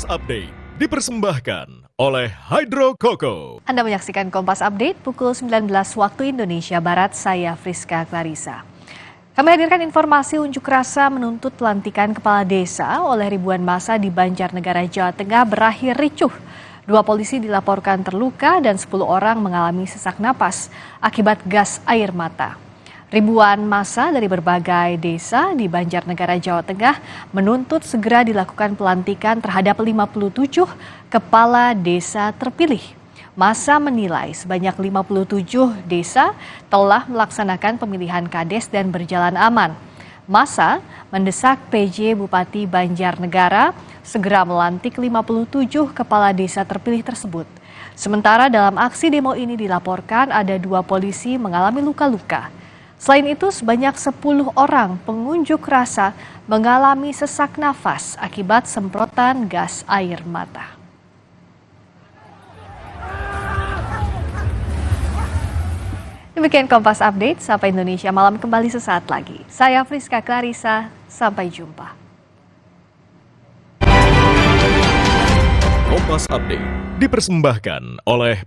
Kompas Update dipersembahkan oleh Hydro Coco. Anda menyaksikan Kompas Update pukul 19 waktu Indonesia Barat, saya Friska Clarissa. Kami hadirkan informasi unjuk rasa menuntut pelantikan kepala desa oleh ribuan massa di Banjarnegara, Jawa Tengah berakhir ricuh. 2 polisi dilaporkan terluka dan 10 orang mengalami sesak napas akibat gas air mata. Ribuan massa dari berbagai desa di Banjarnegara, Jawa Tengah menuntut segera dilakukan pelantikan terhadap 57 kepala desa terpilih. Massa menilai sebanyak 57 desa telah melaksanakan pemilihan kades dan berjalan aman. Massa mendesak PJ Bupati Banjarnegara segera melantik 57 kepala desa terpilih tersebut. Sementara dalam aksi demo ini dilaporkan ada 2 polisi mengalami luka-luka. Selain itu, sebanyak 10 orang pengunjuk rasa mengalami sesak nafas akibat semprotan gas air mata. Demikian Kompas Update, Sapa Indonesia Malam kembali sesaat lagi. Saya Friska Clarissa, sampai jumpa. Kompas Update dipersembahkan oleh